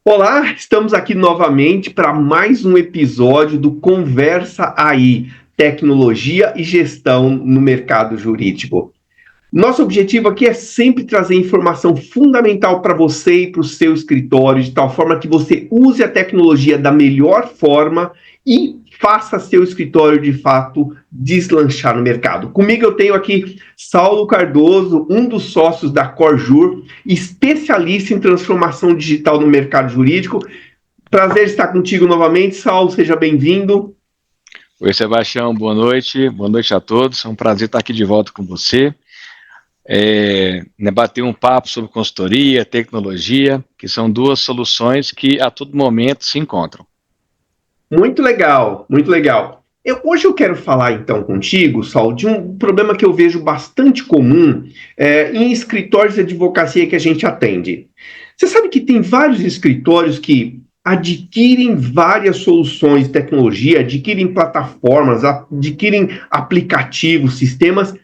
Olá, estamos aqui novamente para mais um episódio do Conversa AI, tecnologia e gestão no mercado jurídico. Nosso objetivo aqui é sempre trazer informação fundamental para você e para o seu escritório, de tal forma que você use a tecnologia da melhor forma e faça seu escritório, de fato, deslanchar no mercado. Comigo eu tenho aqui Saulo Cardoso, um dos sócios da Corjur, especialista em transformação digital no mercado jurídico. Prazer estar contigo novamente, Saulo, seja bem-vindo. Oi, Sebastião, boa noite a todos, é um prazer estar aqui de volta com você. Bater um papo sobre consultoria, tecnologia, que são duas soluções que a todo momento se encontram. Muito legal, muito legal. Hoje eu quero falar então contigo, Saulo, de um problema que eu vejo bastante comum em escritórios de advocacia que a gente atende. Você sabe que tem vários escritórios que adquirem várias soluções de tecnologia, adquirem plataformas, adquirem aplicativos, sistemas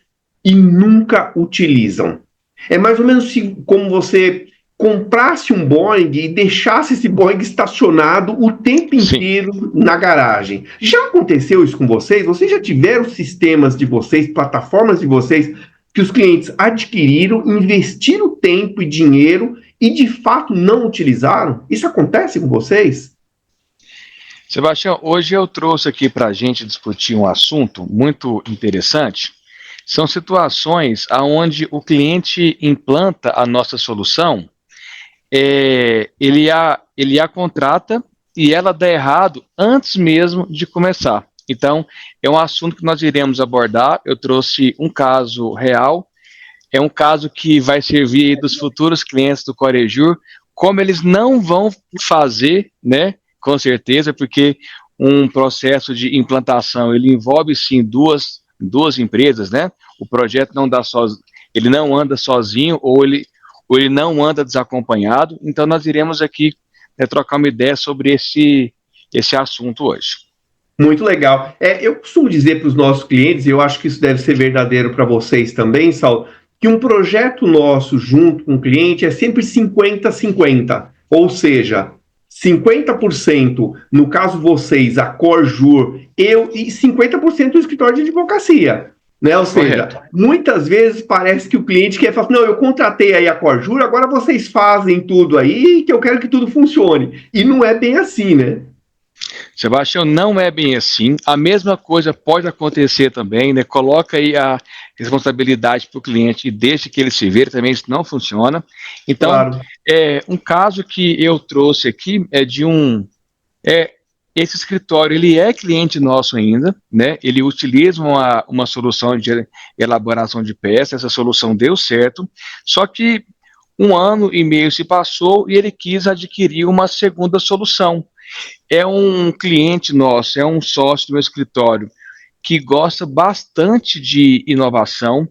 e nunca utilizam. É mais ou menos como você comprasse um Boeing e deixasse esse Boeing estacionado o tempo inteiro na garagem. Já aconteceu isso com vocês? Vocês já tiveram sistemas de vocês, plataformas de vocês, que os clientes adquiriram, investiram tempo e dinheiro e de fato não utilizaram? Isso acontece com vocês? Sebastião, hoje eu trouxe aqui para a gente discutir um assunto muito interessante. São situações onde o cliente implanta a nossa solução, ele a contrata e ela dá errado antes mesmo de começar. Então, é um assunto que nós iremos abordar. Eu trouxe um caso real, é um caso que vai servir dos futuros clientes do Corejur, como eles não vão fazer, né, com certeza, porque um processo de implantação, ele envolve sim duas empresas, né? O projeto não dá ele não anda sozinho ou ele não anda desacompanhado. Então nós iremos aqui trocar uma ideia sobre esse assunto hoje. Muito legal. Eu costumo dizer para os nossos clientes, e eu acho que isso deve ser verdadeiro para vocês também, Saulo, que um projeto nosso junto com o cliente é sempre 50-50, ou seja, 50% no caso vocês, a Corjur, eu, e 50% do escritório de advocacia. Né? Ou seja, correto. Muitas vezes parece que o cliente quer falar, não, eu contratei aí a Corjur, agora vocês fazem tudo aí, que eu quero que tudo funcione. E não é bem assim, né? Sebastião, não é bem assim. A mesma coisa pode acontecer também, né? Coloca aí a responsabilidade para o cliente e deixe que ele se vire, também isso não funciona. Então, claro. Um caso que eu trouxe aqui é de esse escritório, ele é cliente nosso ainda, né? Ele utiliza uma solução de elaboração de peças, essa solução deu certo, só que 1 ano e meio se passou e ele quis adquirir uma segunda solução. É um cliente nosso, é um sócio do meu escritório que gosta bastante de inovação,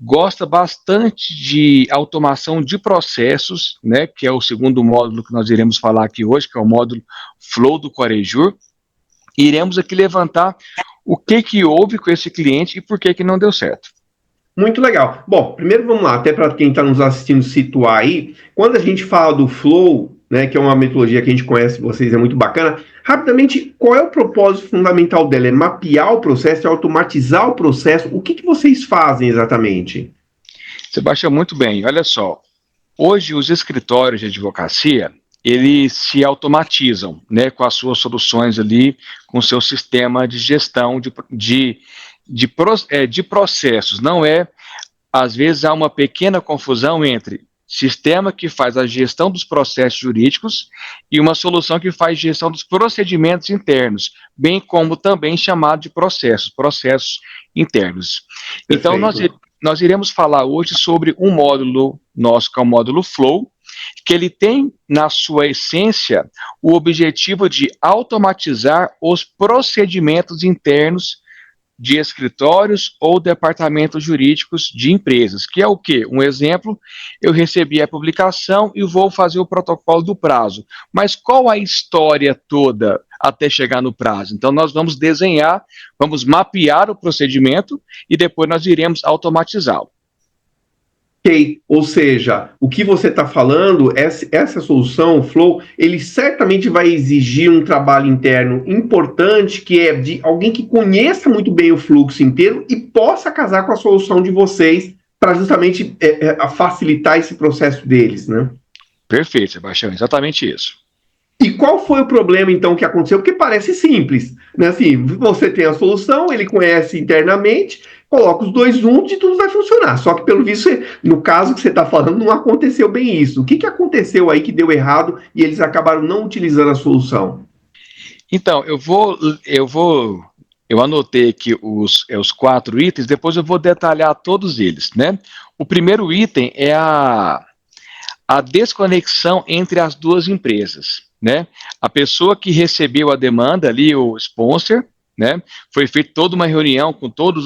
gosta bastante de automação de processos, né, que é o segundo módulo que nós iremos falar aqui hoje, que é o módulo Flow do Corejur. Iremos aqui levantar o que houve com esse cliente e por que não deu certo. Muito legal. Bom, primeiro vamos lá, até para quem está nos assistindo situar aí, quando a gente fala do Flow, né, que é uma metodologia que a gente conhece, vocês, é muito bacana, rapidamente, qual é o propósito fundamental dela? É mapear o processo, é automatizar o processo? O que vocês fazem exatamente? Sebastião, muito bem, olha só, hoje os escritórios de advocacia, eles se automatizam, né, com as suas soluções ali, com o seu sistema de gestão de processos. Não às vezes há uma pequena confusão entre sistema que faz a gestão dos processos jurídicos e uma solução que faz gestão dos procedimentos internos, bem como também chamado de processos internos. Perfeito. Então, nós iremos falar hoje sobre um módulo nosso, que é o módulo Flow, que ele tem, na sua essência, o objetivo de automatizar os procedimentos internos de escritórios ou departamentos jurídicos de empresas, que é o quê? Um exemplo, eu recebi a publicação e vou fazer o protocolo do prazo, mas qual a história toda até chegar no prazo? Então nós vamos desenhar, vamos mapear o procedimento e depois nós iremos automatizá-lo. Ok, ou seja, o que você está falando, essa solução, o Flow, ele certamente vai exigir um trabalho interno importante, que é de alguém que conheça muito bem o fluxo inteiro e possa casar com a solução de vocês para justamente facilitar esse processo deles, né? Perfeito, Sebastião, exatamente isso. E qual foi o problema, então, que aconteceu? Porque parece simples, né? Assim, você tem a solução, ele conhece internamente, coloca os dois juntos e tudo vai funcionar. Só que, pelo visto, no caso que você está falando, não aconteceu bem isso. O que aconteceu aí que deu errado e eles acabaram não utilizando a solução? Então, eu anotei aqui os 4 itens, depois eu vou detalhar todos eles, né? O primeiro item é a desconexão entre as duas empresas, né? A pessoa que recebeu a demanda ali, o sponsor, né? Foi feita toda uma reunião com todas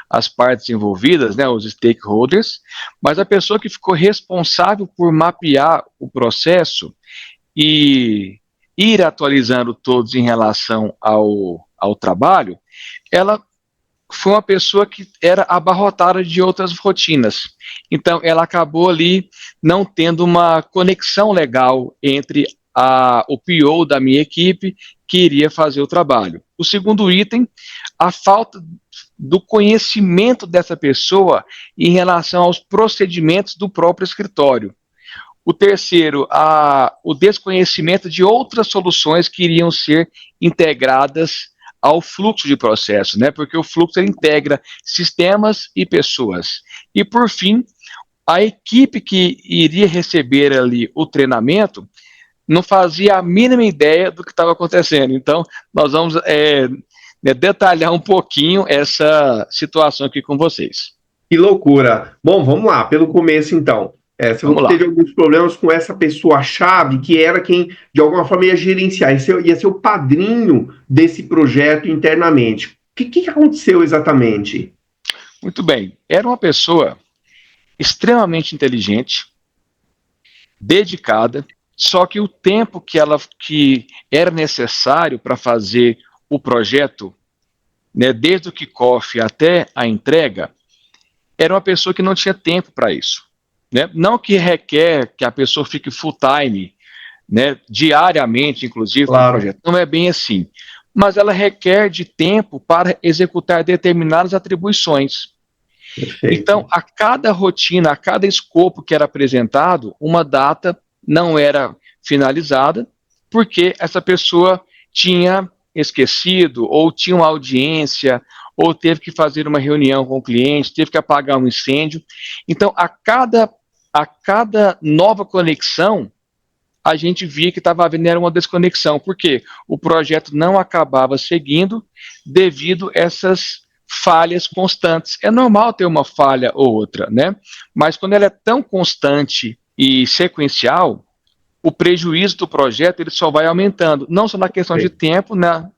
as partes envolvidas, né? Os stakeholders, mas a pessoa que ficou responsável por mapear o processo e ir atualizando todos em relação ao trabalho, ela foi uma pessoa que era abarrotada de outras rotinas. Então, ela acabou ali não tendo uma conexão legal entre o PO da minha equipe que iria fazer o trabalho. O segundo item, a falta do conhecimento dessa pessoa em relação aos procedimentos do próprio escritório. O terceiro, o desconhecimento de outras soluções que iriam ser integradas ao fluxo de processo, né? Porque o fluxo integra sistemas e pessoas. E por fim, a equipe que iria receber ali o treinamento não fazia a mínima ideia do que estava acontecendo. Então, nós vamos detalhar um pouquinho essa situação aqui com vocês. Que loucura. Bom, vamos lá, pelo começo então. Você falou Vamos que lá. teve alguns problemas com essa pessoa-chave, que era quem, de alguma forma, ia gerenciar, ia ser o padrinho desse projeto internamente. O que aconteceu exatamente? Muito bem. Era uma pessoa extremamente inteligente, dedicada, só que o tempo que era necessário para fazer o projeto, né, desde o kickoff até a entrega, era uma pessoa que não tinha tempo para isso. Né? Não que requer que a pessoa fique full time, né, diariamente, inclusive, para o Claro, projeto. Não é bem assim. Mas ela requer de tempo para executar determinadas atribuições. Então, perfeito. a cada rotina, a cada escopo que era apresentado, uma data não era finalizada, porque essa pessoa tinha esquecido, ou tinha uma audiência, ou teve que fazer uma reunião com o cliente, teve que apagar um incêndio. Então, a cada nova conexão, a gente via que estava havendo uma desconexão, porque o projeto não acabava seguindo devido a essas falhas constantes. É normal ter uma falha ou outra, né? Mas quando ela é tão constante e sequencial, o prejuízo do projeto ele só vai aumentando, não só na questão de Perfeito. tempo, né?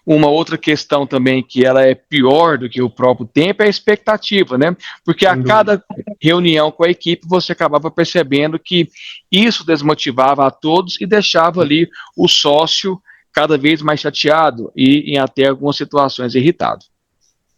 Uma outra questão também que ela é pior do que o próprio tempo é a expectativa, né? Porque a Sem dúvida. cada reunião com a equipe você acabava percebendo que isso desmotivava a todos e deixava ali o sócio cada vez mais chateado e em até algumas situações irritado.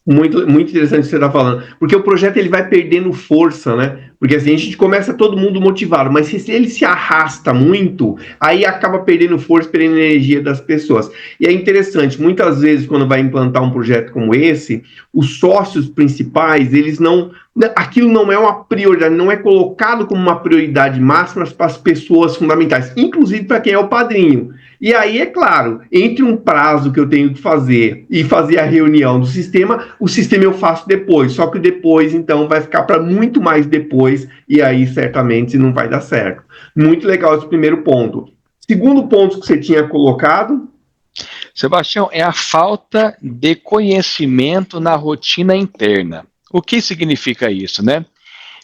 Muito, muito interessante o que você está falando, porque o projeto ele vai perdendo força, né? Porque assim, a gente começa todo mundo motivado, mas se ele se arrasta muito, aí acaba perdendo força, perdendo energia das pessoas. E é interessante, muitas vezes, quando vai implantar um projeto como esse, os sócios principais, eles não. Aquilo não é uma prioridade, não é colocado como uma prioridade máxima para as pessoas fundamentais, inclusive para quem é o padrinho. E aí, é claro, entre um prazo que eu tenho que fazer e fazer a reunião do sistema, o sistema eu faço depois. Só que depois, então, vai ficar para muito mais depois, e aí certamente não vai dar certo. Muito legal esse primeiro ponto. Segundo ponto que você tinha colocado. Sebastião, é a falta de conhecimento na rotina interna. O que significa isso, né?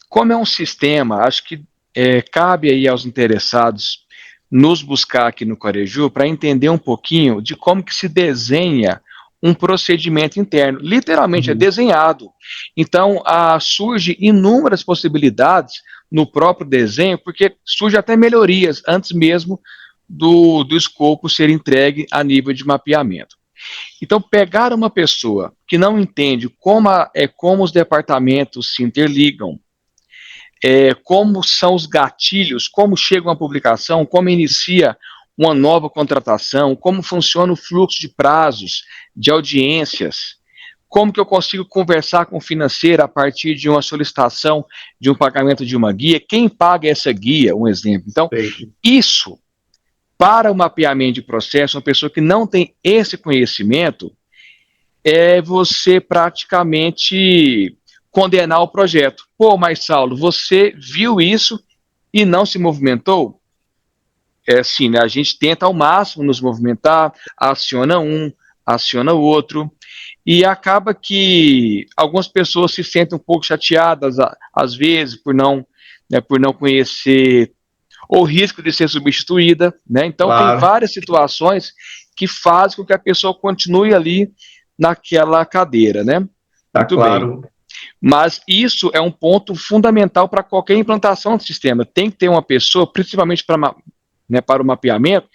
Como é um sistema, acho que cabe aí aos interessados nos buscar aqui no Coreju para entender um pouquinho de como que se desenha um procedimento interno. Literalmente é desenhado. Então, surge inúmeras possibilidades no próprio desenho, porque surge até melhorias antes mesmo do escopo ser entregue a nível de mapeamento. Então, pegar uma pessoa que não entende como os departamentos se interligam, como são os gatilhos, como chega uma publicação, como inicia uma nova contratação, como funciona o fluxo de prazos, de audiências, como que eu consigo conversar com o financeiro a partir de uma solicitação de um pagamento de uma guia, quem paga essa guia, um exemplo. Então, isso, para o mapeamento de processo, uma pessoa que não tem esse conhecimento, é você praticamente condenar o projeto. Pô, mas Saulo, você viu isso e não se movimentou? Assim, né, a gente tenta ao máximo nos movimentar, aciona um, aciona o outro, e acaba que algumas pessoas se sentem um pouco chateadas, às vezes, por não conhecer o risco de ser substituída, né? Então, claro, tem várias situações que fazem com que a pessoa continue ali naquela cadeira, né? Tá. Muito claro. Bem. Mas isso é um ponto fundamental para qualquer implantação do sistema. Tem que ter uma pessoa, principalmente para o mapeamento,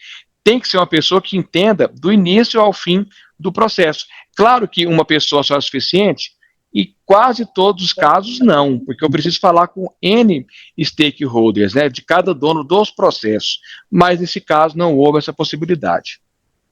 tem que ser uma pessoa que entenda do início ao fim do processo. Claro que uma pessoa só é suficiente, e quase todos os casos não, porque eu preciso falar com N stakeholders, né, de cada dono dos processos, mas nesse caso não houve essa possibilidade.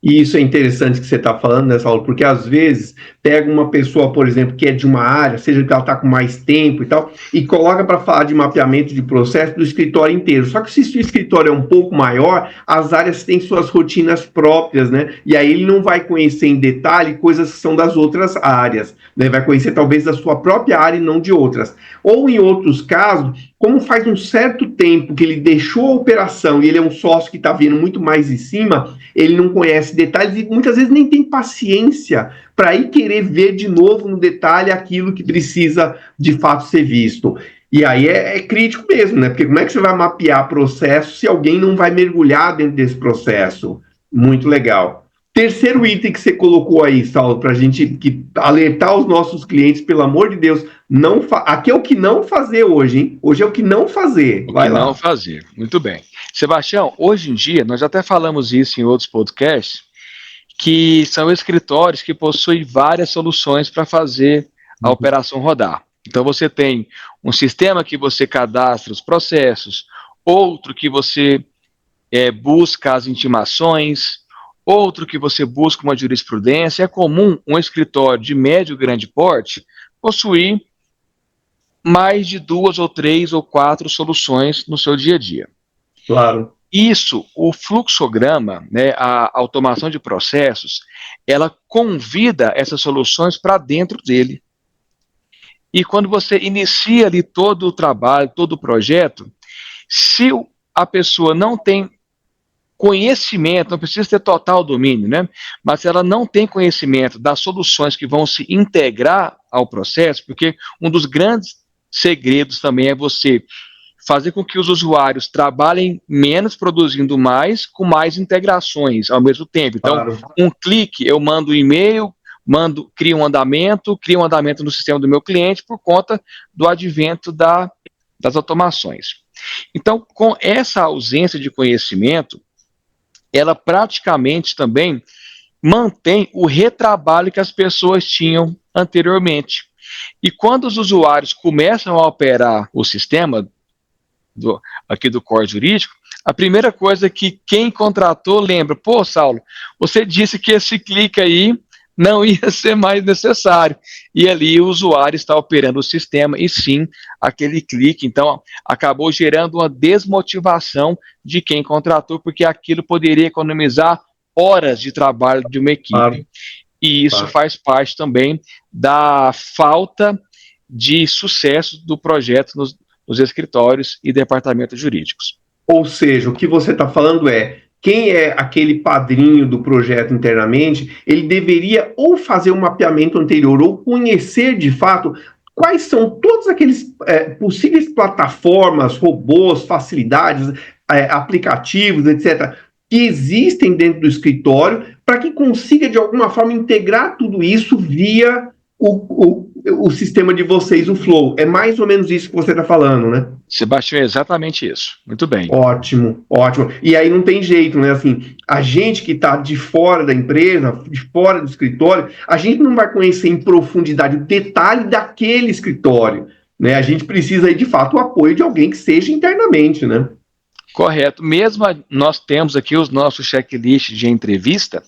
E isso é interessante que você está falando, né, Saulo? Porque às vezes pega uma pessoa, por exemplo, que é de uma área, seja que ela está com mais tempo e tal, e coloca para falar de mapeamento de processo do escritório inteiro. Só que se o escritório é um pouco maior, as áreas têm suas rotinas próprias, né? E aí ele não vai conhecer em detalhe coisas que são das outras áreas, né? Vai conhecer talvez da sua própria área e não de outras. Ou em outros casos, como faz um certo tempo que ele deixou a operação e ele é um sócio que está vindo muito mais em cima, ele não conhece detalhes e muitas vezes nem tem paciência para ir querer ver de novo no detalhe aquilo que precisa de fato ser visto. E aí é crítico mesmo, né? Porque como é que você vai mapear processo se alguém não vai mergulhar dentro desse processo? Muito legal. Terceiro item que você colocou aí, Saulo, para a gente alertar os nossos clientes, pelo amor de Deus, aqui é o que não fazer hoje, hein? Hoje é o que não fazer. Vai lá. Não fazer, muito bem. Sebastião, hoje em dia, nós até falamos isso em outros podcasts, que são escritórios que possuem várias soluções para fazer a operação rodar. Então, você tem um sistema que você cadastra os processos, outro que você busca as intimações, outro que você busca uma jurisprudência. É comum um escritório de médio e grande porte possuir mais de 2 ou 3 ou 4 soluções no seu dia a dia. Claro. Isso, o fluxograma, né, a automação de processos, ela convida essas soluções para dentro dele. E quando você inicia ali todo o trabalho, todo o projeto, se a pessoa não tem conhecimento, não precisa ter total domínio, né? Mas se ela não tem conhecimento das soluções que vão se integrar ao processo, porque um dos grandes segredos também é você fazer com que os usuários trabalhem menos, produzindo mais, com mais integrações ao mesmo tempo. Então, claro, um clique, eu mando um e-mail, crio um andamento no sistema do meu cliente por conta do advento das automações. Então, com essa ausência de conhecimento, ela praticamente também mantém o retrabalho que as pessoas tinham anteriormente. E quando os usuários começam a operar o sistema aqui do core jurídico, a primeira coisa que quem contratou lembra: pô, Saulo, você disse que esse clique aí não ia ser mais necessário. E ali o usuário está operando o sistema e sim, aquele clique. Então, acabou gerando uma desmotivação de quem contratou, porque aquilo poderia economizar horas de trabalho de uma equipe. Claro. E isso faz parte também da falta de sucesso do projeto nos escritórios e departamentos jurídicos. Ou seja, o que você está falando é: quem é aquele padrinho do projeto internamente, ele deveria ou fazer um mapeamento anterior ou conhecer de fato quais são todos aqueles possíveis plataformas, robôs, facilidades, aplicativos, etc., que existem dentro do escritório, para que consiga de alguma forma integrar tudo isso via o sistema de vocês, o Flow. É mais ou menos isso que você está falando, né? Sebastião, é exatamente isso. Muito bem. Ótimo, ótimo. E aí não tem jeito, né? Assim, a gente que está de fora da empresa, de fora do escritório, a gente não vai conhecer em profundidade o detalhe daquele escritório. né? A gente precisa aí, de fato, o apoio de alguém que seja internamente, né? Correto. Mesmo nós temos aqui os nossos checklists de entrevista,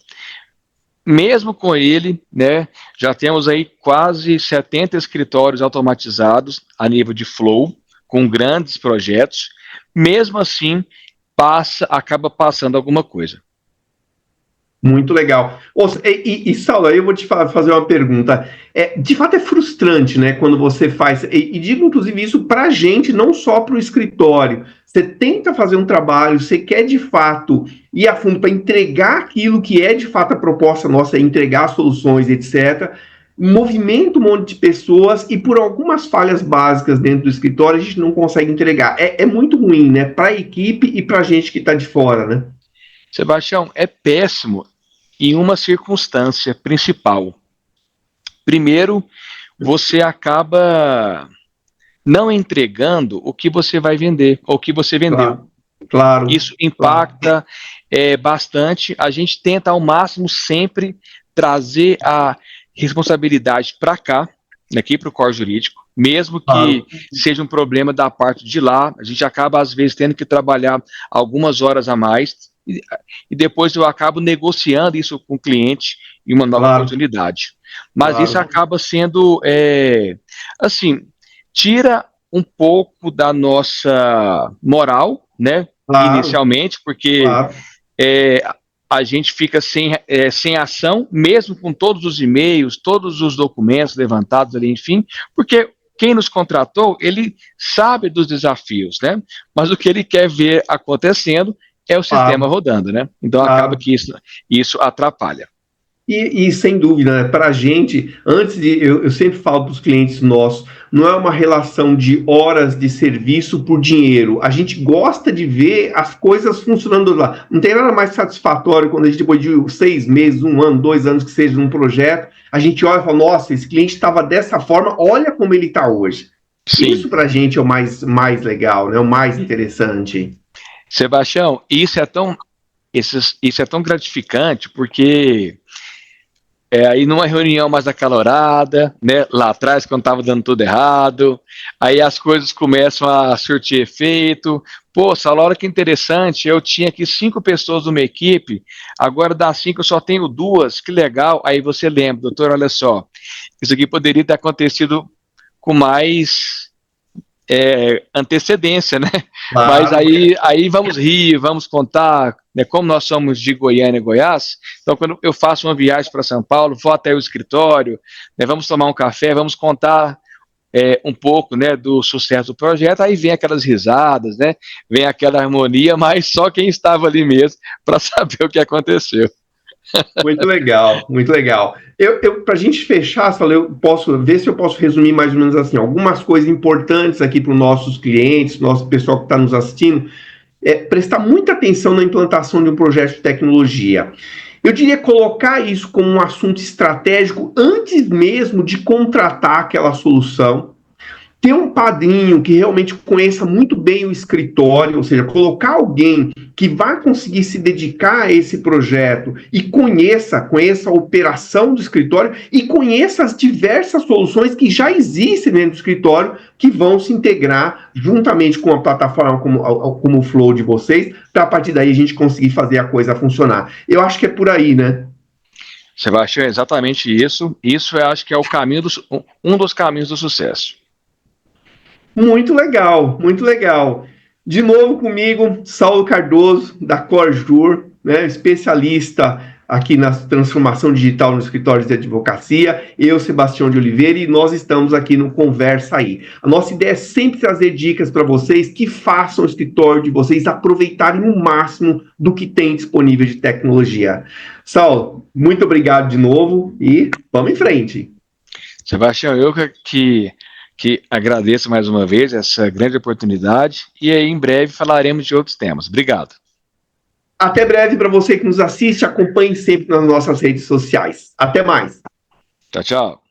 mesmo com ele, né, já temos aí quase 70 escritórios automatizados a nível de flow, com grandes projetos, mesmo assim, acaba passando alguma coisa. Muito legal. Saulo, aí eu vou te fazer uma pergunta. De fato é frustrante, né, quando você faz, e digo inclusive isso para a gente, não só para o escritório. Você tenta fazer um trabalho, você quer de fato ir a fundo para entregar aquilo que é de fato a proposta nossa, entregar soluções, etc. Movimenta um monte de pessoas e por algumas falhas básicas dentro do escritório a gente não consegue entregar. É muito ruim, né, para a equipe e para a gente que está de fora, né? Sebastião, é péssimo em uma circunstância principal. Primeiro, você acaba não entregando o que você vai vender, ou o que você vendeu. Claro. Isso impacta bastante. A gente tenta ao máximo sempre trazer a responsabilidade para cá, aqui para o core jurídico, mesmo que seja um problema da parte de lá, a gente acaba às vezes tendo que trabalhar algumas horas a mais, e depois eu acabo negociando isso com o cliente em uma nova oportunidade. Mas isso acaba sendo, assim, tira um pouco da nossa moral, né, inicialmente, porque a gente fica sem ação, mesmo com todos os e-mails, todos os documentos levantados ali, enfim, porque quem nos contratou, ele sabe dos desafios, né? Mas o que ele quer ver acontecendo é o sistema rodando, né? Então acaba que isso atrapalha. E sem dúvida, né, para a gente, eu sempre falo para os clientes nossos, não é uma relação de horas de serviço por dinheiro. A gente gosta de ver as coisas funcionando lá. Não tem nada mais satisfatório quando a gente, depois de 6 meses, 1 ano, 2 anos que seja num projeto, a gente olha e fala, nossa, esse cliente estava dessa forma, olha como ele está hoje. Sim. Isso para a gente é o mais legal, né, o mais interessante. Sebastião, isso é tão gratificante, porque aí numa reunião mais acalorada, né, lá atrás, quando estava dando tudo errado, aí as coisas começam a surtir efeito. Pô, Saulo, que interessante, eu tinha aqui 5 pessoas numa equipe, agora das 5 eu só tenho 2, que legal. Aí você lembra, doutor, olha só, isso aqui poderia ter acontecido com mais antecedência, né? Mas aí vamos rir, vamos contar, né, como nós somos de Goiânia e Goiás, então quando eu faço uma viagem para São Paulo, vou até o escritório, né, vamos tomar um café, vamos contar um pouco, né, do sucesso do projeto, aí vem aquelas risadas, né, vem aquela harmonia, mas só quem estava ali mesmo para saber o que aconteceu. Muito legal, muito legal. Para a gente fechar, eu posso ver se eu posso resumir mais ou menos assim, algumas coisas importantes aqui para os nossos clientes, nosso pessoal que está nos assistindo, prestar muita atenção na implantação de um projeto de tecnologia. Eu diria colocar isso como um assunto estratégico antes mesmo de contratar aquela solução. Ter um padrinho que realmente conheça muito bem o escritório, ou seja, colocar alguém que vai conseguir se dedicar a esse projeto e conheça a operação do escritório e conheça as diversas soluções que já existem dentro do escritório que vão se integrar juntamente com a plataforma como o Flow de vocês, para a partir daí a gente conseguir fazer a coisa funcionar. Eu acho que é por aí, né? Sebastião, é exatamente isso. Isso eu acho que é um dos caminhos do sucesso. Muito legal, muito legal. De novo comigo, Saulo Cardoso, da Corjur, né, especialista aqui na transformação digital nos escritórios de advocacia, eu, Sebastião de Oliveira, e nós estamos aqui no Conversa Aí. A nossa ideia é sempre trazer dicas para vocês que façam o escritório de vocês aproveitarem o máximo do que tem disponível de tecnologia. Saulo, muito obrigado de novo e vamos em frente. Sebastião, eu que agradeço mais uma vez essa grande oportunidade e aí em breve falaremos de outros temas. Obrigado. Até breve para você que nos assiste, acompanhe sempre nas nossas redes sociais. Até mais. Tchau, tchau.